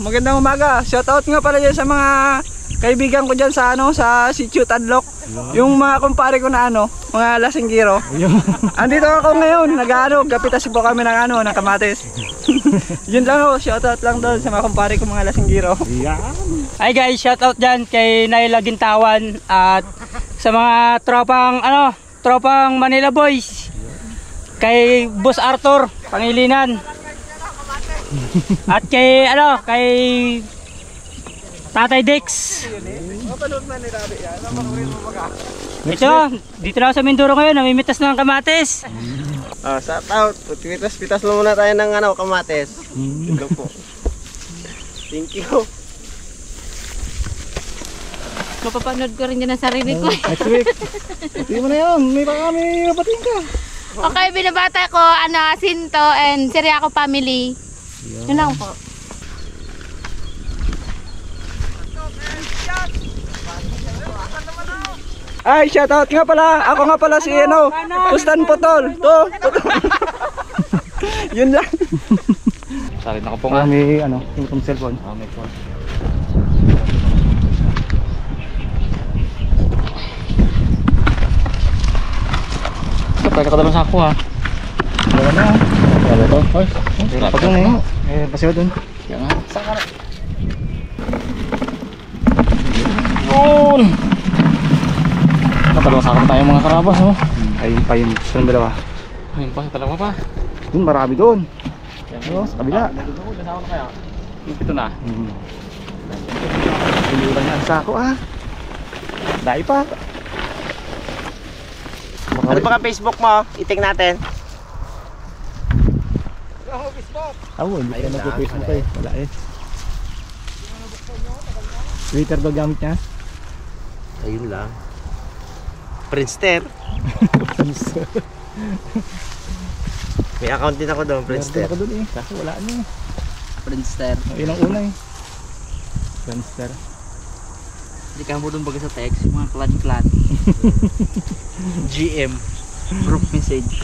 magandang umaga. Shoutout nga pala dyan sa mga kaibigan ko dyan sa sa Sitio Tadlock. Yung mga kumpare ko na mga lasinggiro. Andito ako ngayon, gapitasin po kami ng kamatis. Yun lang shoutout lang doon sa mga kumpare ko mga lasinggiro. Hi guys, shoutout dyan kay Naila Gintawan at sa mga tropang Manila Boys. Kay Boss Arthur Pangilinan. At kay Tatay Dex. Ito, dito na ako sa Mindoro ngayon, namimitas na ng kamatis. Shout out. Pitas lang muna tayo ng kamatis. Ito po. Thank you. Mapapanood ko rin din ang sarili ko. Next week. Hindi mo na yun, may bating ka. Okay, binabata ko, Sinto and Siriaco family. Yun lang po. Ay, shoutout nga pala. Ako nga pala si Pustan Putol. Yun lang. Sorry, nakapo nga. May yung cellphone. May phone. Pwede ka naman sa ako ha. Wala na. Wala to. Hoy. Pag yun eh. Pasiwa dun. Yan nga. Saan ka na? Yun! Natalong tayo mga karabas Ayun pa yung dalawa. Ayun pa, dalawa pa. Dun, marami doon. Sa kabila. Ito na. Pinulan niya ang sako Dahil pa. Ano ba ka Facebook mo? Iting natin. Hindi ka nag-Facebook eh. Wala eh. Twitter daw gamit niya. Ayun lang. Friendster. May account din ako doon, Friendster. Ako doon eh. Kasi wala niya. Friendster. Yun ang una eh. Friendster. Hindi ka mo doon baga sa text, yung mga clan. GM. Group message.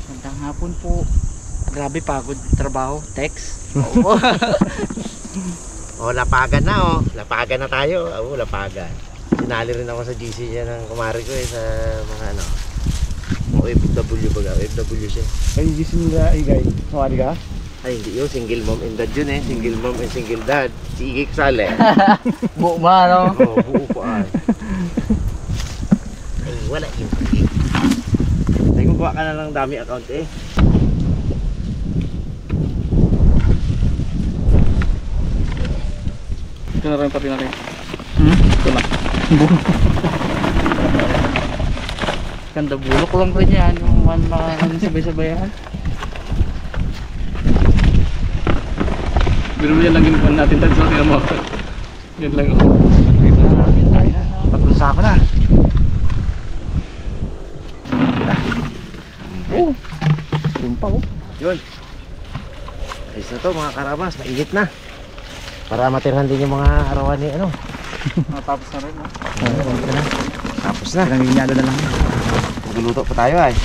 Magandang hapon po. Grabe pagod trabaho. Text. Lapagan na Lapagan na tayo. Lapagan. Sinali rin ako sa GC niya ng kumari ko sa mga OFW baga. OFW siya. Ay, GC nila Igay. Kumari ka? Ay, hindi yun. Single mom and dad yun eh. Single mom and single dad. Si Igay Kasale. Buo ba buo pa Ay, wala yun. Ay, gumawa ka na lang dami account eh. Ito na rin pati natin. Ito na. Ganda bulok lang rin yan. Yung sabay-sabayan. Biro yan lang yung natin tayo sa mo. Yan lang Tatlong sako na. Yun pa Yun. Ayos na to mga karabas. Mainit na. Para matirhan din yung mga arawan ni Tapos na rin Tapos na. Nanginyado na lang. Magluluto pa tayo ay.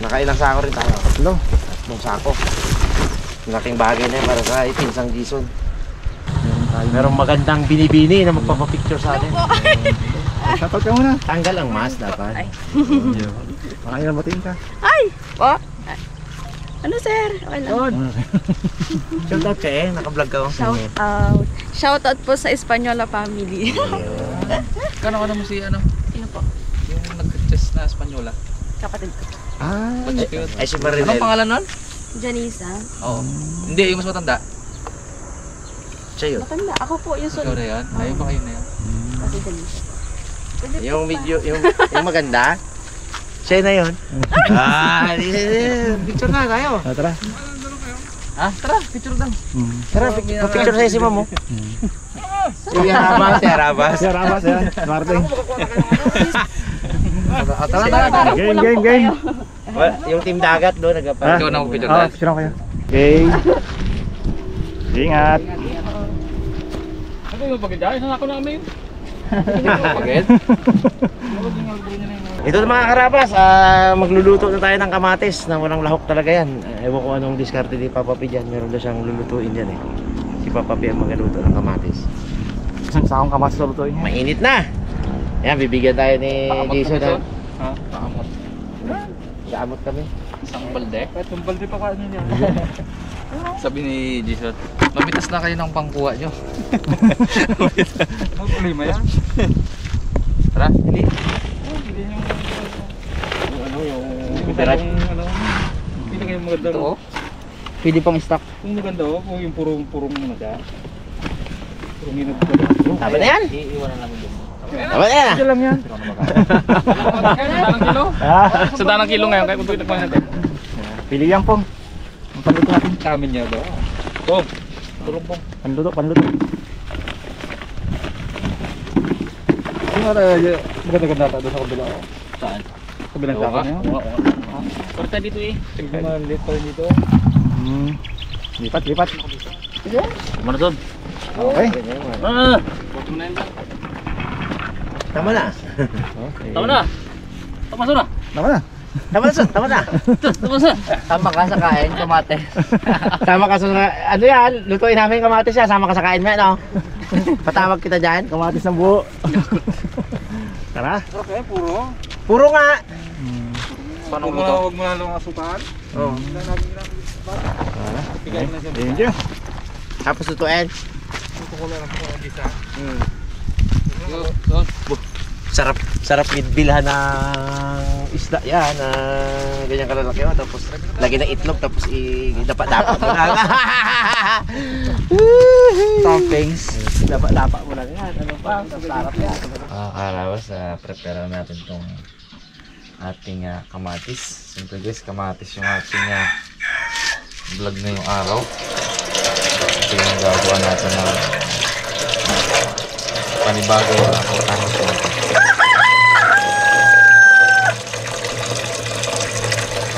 Nakailang sako rin tayo. Tatlong sako. Malaking bagay na yun para sa ipinsang Jason. Merong magandang binibini na magpapapicture sa atin. Shoutout ka muna. Tanggal ang mask dapat. Makain na batiin ka. Ay! Po? Ano sir? Okay lang. Shoutout ka naka-vlog ka Shoutout po sa Espanyola family. Kano mo si Sino po? yung nag-chess na Espanyola? Kapatid ko. Ay si Marinel. Anong pangalan nun? Janisa. Oo. Hindi, yung mas matanda. Siya yun. Matanda. Ako po yung Ikaw na yan? Ayun ba kayo na yan? Kasi Janisa. Yung video, yung maganda. Siya na yun. Picture na tayo. Tara. Tara, picture lang. Tara, picture sa'yo si Mamo. Yung Arabas, si Arabas. Si Arabas yan. Marting. Tara. Game. Yung team dagat doon nagpa. Ikaw na mag-picture na. Picture kayo. Okay. Ingat. Ano yung pagkadaan? Saan ako namin? Pagkad? Ito mga karabas, magluluto na tayo ng kamatis na walang lahok talaga yan. Ewan ko anong diskarte ni Papa P dyan. Meron na siyang lulutuin dyan eh. Si Papa P ang magluto ng kamatis. Isang sakong kamatis na lutuin niya. Mainit na! Yan, bibigyan tayo ni Jason na. Ha? Pakamot. Gamot kami. Isang balde. Itong balde pa kanin niya. Sabi ni Jason, mabitas na kayo ng pangkuha nyo. Ang problema yan. Tara, hindi. Ano yung Copyright. Pili kayo maganda. Ito oh. Pwede pang stock. Kung maganda kung yung purong ano dyan. Purong hinag ko. Tama na yan! Iiwanan namin doon. Tama na yan! Ito lang yan. Sa tanang kilo ngayon, kaya kung tuwitak natin. Pili yan pong. Ang panluto natin. Kamin niya ba? Pong! Purong pong. Panluto, panluto. Yung maganda-ganda ata doon sa kabila. Saan? Kabilang saka niya. Korta dito eh. Tingnan mo ulit pa rin dito. Lipat, lipat. Mana doon? Okay. Ah! Tama na! Tama na! Tama na! Tama na. Tama na, son! Tama na! Tama na! Tama ka sa kain, kamate. Sama ka sa... Ano yan? Lutuin namin yung kamatis yan. Sama ka sa kain mo, no? Patawag kita dyan. Kamatis ng buo. Tara. Okay, puro. Puro nga! Paano mo to? Huwag mo na lang asukan. Oh. Bigay na siya. Thank you. Tapos lutuin. Ito ko lang ang gisa. Sarap, sarap bilhan ng isda yan na ganyan kalalaki mo. Tapos lagyan ng itlog tapos dapat-dapat mo lang. Toppings. Dapat-dapat mo lang yan. Ano pa? Sarap yan. Karawas, prepare natin itong ating kamatis. Siyempre guys, kamatis yung ating vlog ngayong araw. Ito yung gagawa natin ng panibago pagkakos natin.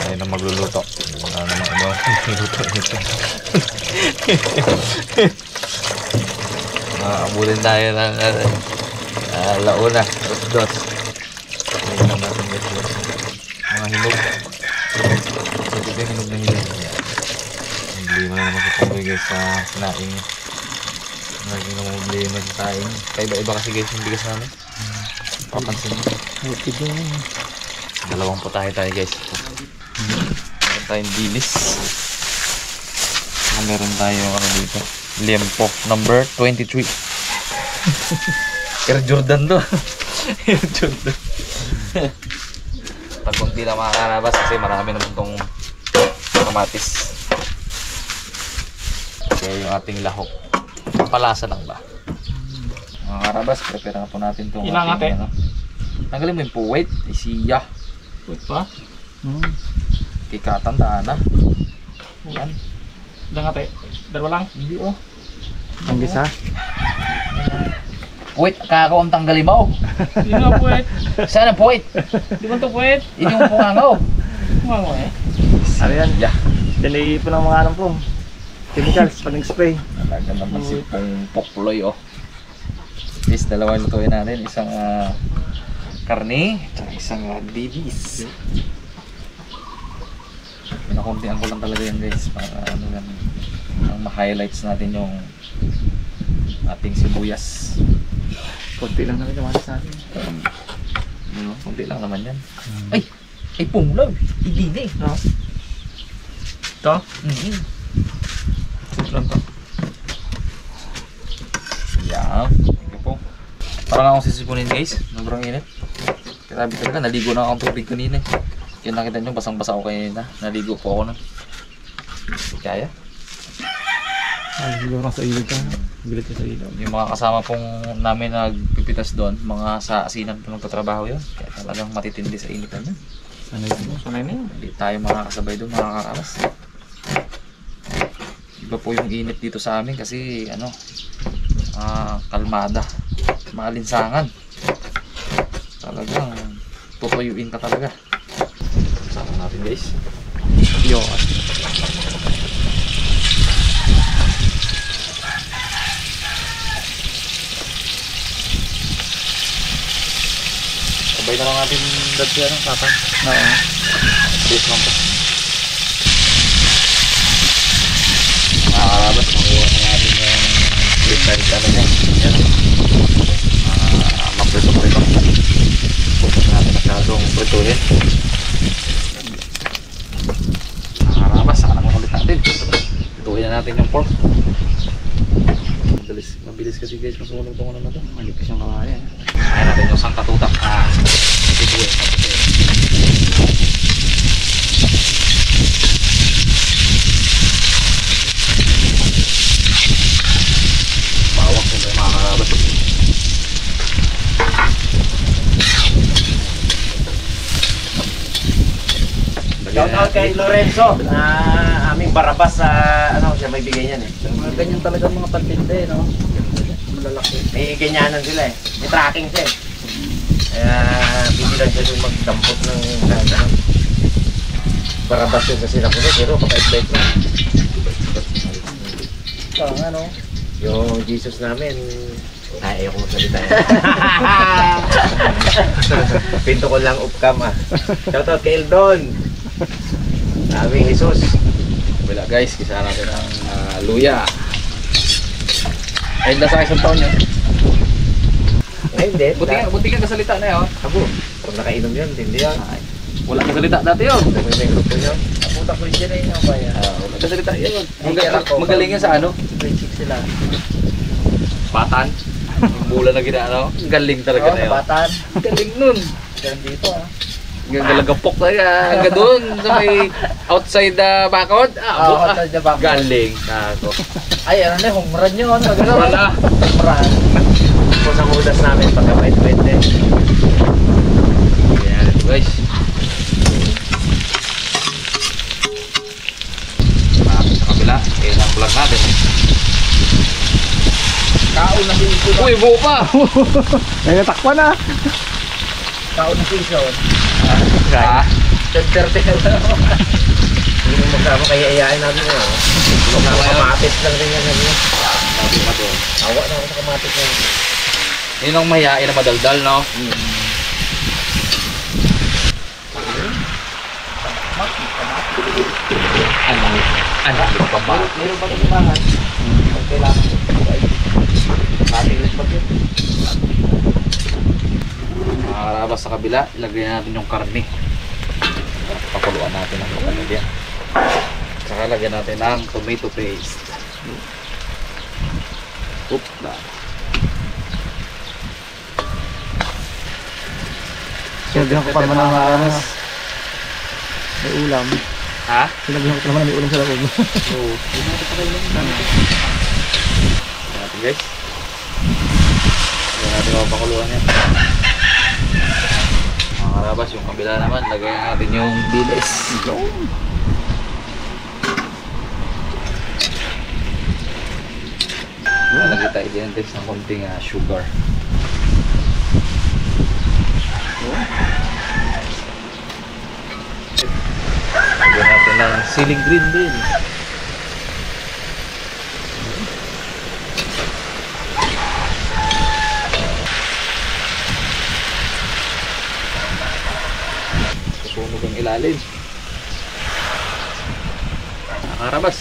Ayun na magluluto. Wala naman ano magluluto nito. Abulin tayo ng launa, dos. Ayun lang natin guys. Mga hinog. So ito yung hinog na hinog. Hindi mo na naman sa punggoy guys sa sinaing. Laging naman problema sa taing. Kaiba-iba kasi guys yung bigas namin. Papansin mo. Dalawang putahe tayo guys. Meron tayong dilis. Meron tayong ano dito. Liempo number 23. Air Jordan to. Air Jordan. Pag kunti lang makakarabas kasi marami naman itong kamatis. Kaya yung ating lahok. Palasa lang ba? Mga karabas, prepare na po natin itong Ilang ate? ano. Tanggalin mo yung puwet. Isiya. Wait pa? Kikatandaan na. Yan. Ilang ate? Dalawa lang? Hindi oh. Ang gisa. Puwet, kakao ang tanggalin mo. Hindi na puwet. Saan ang puwet? Di ba ito puwet? Yun yung pungangaw. Kumang mo eh. Ano yan? Yeah. Yan ay ipon ng mga anong pong. Chemicals, pang-spray. Talaga naman si Pong Pokloy oh. Guys, dalawa lutuin natin. Isang karne, at isang dilis. Pinakuntian ko lang talaga yan guys. Para ano yan, ang ma-highlights natin yung ating sibuyas. Kunti lang namin kamatis natin. Kunti lang naman yan. Ay! Ay punglaw! Hindi na eh. Ito? Lang to. Yan. Thank you po. Parang akong sisipunin guys. Sobrang init. Grabe talaga. Naligo na akong tubig kanina eh. Kaya nakita nyo, basang-basa ako kanina. Naligo po ako nun. Kaya? Siguro sa ilog ka. Gilit ka sa ilog. Yung mga kasama pong namin nagpipitas doon, mga sa asinan po nagtatrabaho yun. Kaya talagang matitindi sa initan yun. Sanay mo. Sanay na yun. Hindi tayo makakasabay doon, makakaras. Iba po yung init dito sa amin kasi ano, kalmada, maalinsangan. Talagang tutuyuin ka talaga. Sama natin guys. Yun. Sabay na lang natin Dad siya ng tatang. Oo. Base lang po. Makakarabas, makuha na natin yung prepared ano niya. Yan. Maprito-prito. Huwag natin masyadong prituhin. Makakarabas, saka naman ulit natin. Prituhin na natin yung pork. Mabilis kasi guys, masunog itong ano na ito. Malipis yung kawayan. Kaya natin yung sangkatutak na sibuyas. Bawang siyempre makakarabat. Shout out kay Lorenzo na aming barabas sa ano siya may bigay niyan eh. Mga ganyan talaga mga pantinde, no? Malalaki. May ganyanan sila eh. May tracking siya eh. Kaya bigyan siya yung magdampot ng ano. Barabas yun sa sinapuno pero pakaiblake na. Oo nga, no? Yung Jesus namin ay ayoko magsalita eh. Pinto ko lang upcam ah. Shout out kay Eldon. Aming Jesus. Wala guys, kisa natin ang luya. Ay, nasa isang taon yun. Ngayon din. Buti ka kasalita na yun. Abo, pag nakainom yun, hindi yan. Wala kasalita dati yun. May grupo yun. Puta ko yun na yun, ba yan? Wala kasalita yun. Magaling Magaling yan sa ano? Grade 6 sila. Batan. Yung bula na ginaano. Galing talaga na yun. Batan. Galing nun. Diyan dito, ah. Galagapok talaga. Hanggang doon sa may outside the bakod. Oo, outside the bakod. Galing. Nako. Ay, ano na, home run yun. Wala. Home run. Kung sa mudas namin, pagka-wait-wait din. Yan ito guys. Marami sa kabila. Kaya ang vlog natin. Kaon na season. Uy, buo pa! May natakpan na. Kaon na season. Ha? 10:30 na. Hindi mo magsama, kaya iyain namin yun. Huwag na kamatis lang rin yan. Sabi ka doon. Awa na ako sa kamatis na yun. Yun ang mahihain na madaldal, no? Ano pa ba? Meron pa ito simangan. Pag kailangan ko. Ating lipat yun. Makakarabas sa kabila, ilagay natin yung karne. Pakuluan natin ang karne diyan. Saka lagyan natin ang tomato paste. Oop, na. Sinabihan ko pa naman ng aranas. May ulam. Ha? Sinabihan ko pa naman may ulam sa loob. Oo. Yun natin pa kayo natin guys. Lagyan natin ang pakuluan yan. Makakarabas yung kabila naman, lagyan natin yung dilis. Lagyan tayo din ng konting sugar. Lagyan natin ng ceiling green din. Susunog ang ilalim. Nakakarabas.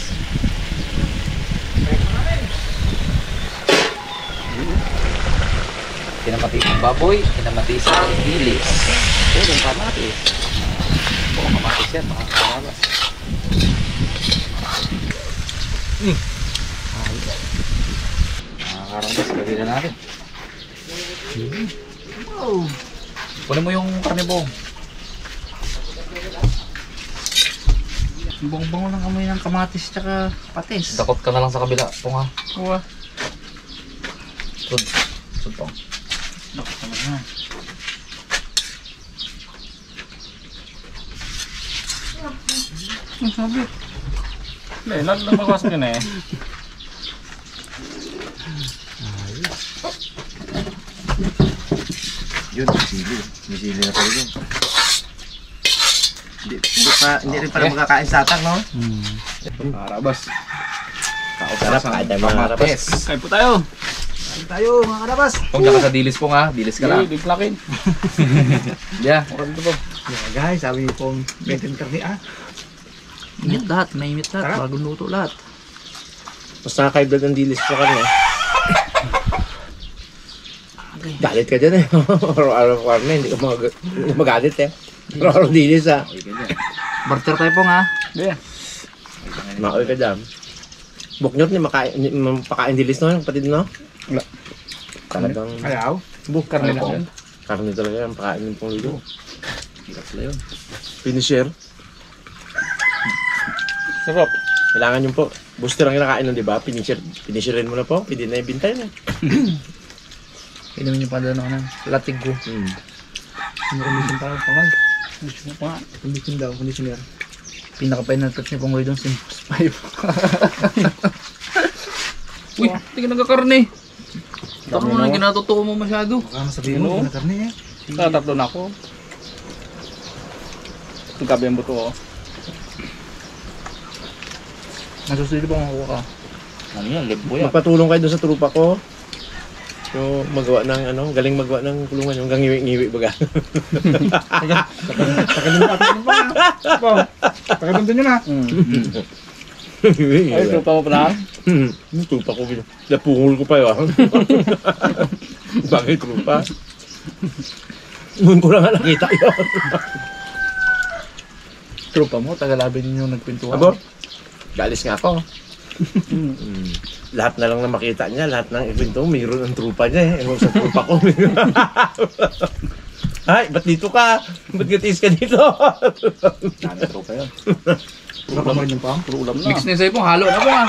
Kinamatis ng baboy, kinamatis ng dilis. Purong kamatis. Purong kamatis yan, makakarabas. Nakakarabas, lagyan na natin. Kunin mo yung karne bong. Bong-bong lang amoy ng kamatis tsaka patis. Dakot ka na lang sa kabila. Ito nga. Uwa. Sud. Sud pong. Nakot naman na. Ang sabi. Nagbawas ka na eh. Yun, sili. May sili na pala yun. Hindi rin pala magkakain sa atang, no? Karabas. Sarap, kahit tayo mga harapes. Kain po tayo. Tayo mga kalabas. Kung naka sa dilis po nga, dilis ka lang. Di plakin. Yeah. Guys, sabi pong maintain karni Init lahat, may init lahat, bagong luto lahat. Mas nakaka-blood ang dilis ko kanya. Galit ka dyan eh. Araw-araw ko na, hindi ka magalit eh. Araw-araw dilis ah. Barter tayo po nga. Maoy ka dyan. Buknyot ni mapakain dilis no, kapatid no? Wala. Talagang Ayaw. Karne lang yan. karne talaga ang pakain ng pangluto. Hirap na yun. Finisher. Sarap. Kailangan yung po. Booster ang kinakain nun, di ba? Finisherin mo na po. Pwede na ibintay na. Inumin yung pala ng latig ko. Condition pa kamay. Condition pa. Condition daw, conditioner. Pinaka-final touch niya pang doon, Simpos 5. Uy, hindi ka nagkakarne. Tama mo na, ginatotoo mo masyado. Baka masabihin mo, karne eh. Tatlo na ako. Itong kabi ang buto oh. Nasusunod pa mga ka. Ano yan, libo yan. Magpatulong kayo doon sa trupa ko. Yung magawa ng ano, galing magawa ng kulungan. Yung ngiwi-ngiwi baga. Pakaganda nyo na. Ay, trupa mo pa na. Yung trupa ko, napungol ko pa yun. Bakit trupa? Noon ko lang nakita yun. Tropa mo, tagalabin ninyo nagpintuan. Abo, galis nga ako. Lahat na lang na makita niya, lahat ng evento, mayroon ang trupa niya eh. Ewan sa trupa ko. Ay, ba't dito ka? Ba't gatiis ka dito? Ano tropa yun? Puro ulam na. Mix na sa'yo pong halo na po nga.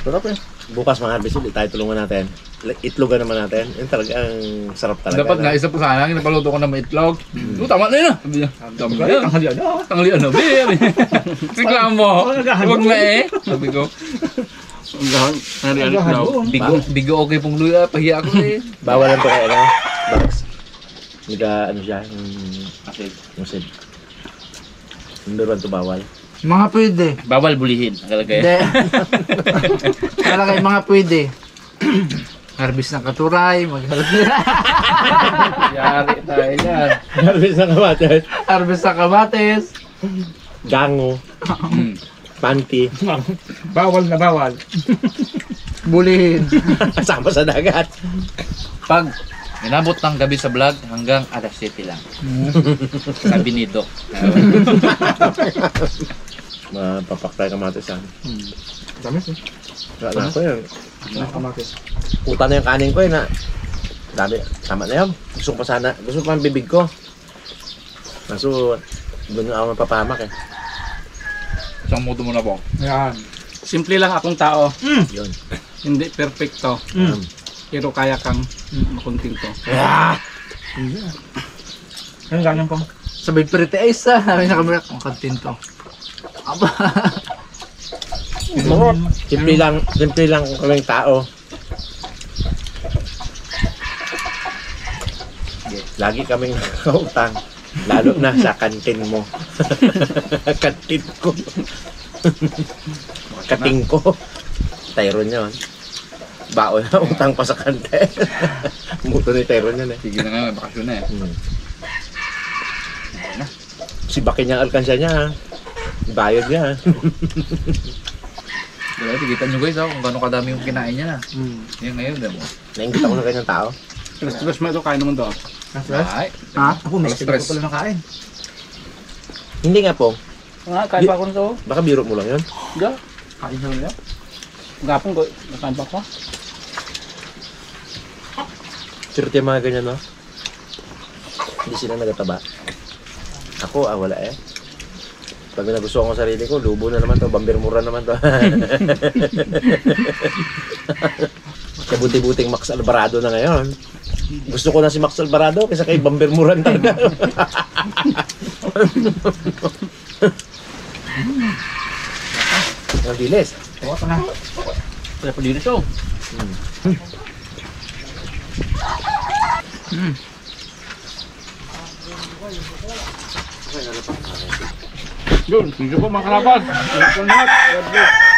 Sarap eh. Bukas mga harvest ulit tayo tulungan natin. Itlogan naman natin. Yun talaga ang sarap talaga. Dapat nga isa po sana, napaluto ko ng maitlog. Tama na yun ah. Sabi niya, tama na yun. Tanghalian na, babe. Reklamo. Huwag na eh. Sabi ko. Bigo okay pong luya. Pahiya ako eh. Bawal lang to kaya ano? Box. Ano siya? Musid. Number 1 to bawal. Mga pwede. Bawal bulihin. Nakalagay. Hindi. Talaga yung mga pwede. Harvest ng katuray, Yari tayo yan. Harvest ng kamatis. harvest ng kamatis. Gango. Panty. Bawal na bawal. Bulihin. Sama sa dagat. Pag inabot ng gabi sa vlog, hanggang alas 7 lang. Sabi ni Doc. Mapapak tayo kamatis ah. Damis eh. Wala na ako yan. Kamatis. Puta na yung kanin ko eh na. Dami. Tama na yun. Gusto ko pa sana. Gusto ko pa ang bibig ko. Kaso, doon ako mapapahamak eh. Isang moto mo na po. Yan. Simple lang akong tao. Yun. Hindi perfecto. Pero kaya kang makontento. Ano ganyan po? Sabay pretty eyes ah. Sabi na kami, ang kantinto. Aba. Simple lang kung kaming tao. Lagi kaming nakautang. Lalo na sa kantin mo. Kantin ko. Kating ko. Tyron yun. Baon na, utang pa sa kantin. Muto ni Tyron yun eh. Sige na nga, may bakasyon na eh. Si Bakin niyang alkansya niya ha. Bayad niya ha. Diba, tigitan nyo guys kung gano'ng kadami yung kinain niya na. Yan ngayon, diba mo? Naingit ako ng ganyang tao. Stress mo ito, kain naman to. Ay, Ha? Ako, may stress. stress pala nakain. Hindi nga po. Kain pa ako nito. Baka biro mo lang yun. Diba? Kain sa nila. Gapon ko, nakain pa ako. Sirte yung mga ganyan no. Hindi sila nagataba. Ako wala eh. Pag nagustuhan ko sarili ko, lubo na naman to, bambirmura naman to. Kabuti-buting Max Alvarado na ngayon. Gusto ko na si Max Alvarado kaysa kay Bambirmuran talaga. Ang bilis. kaya pa dito siya. Yun, sige po mga kalapad. Ingat po lahat. God bless.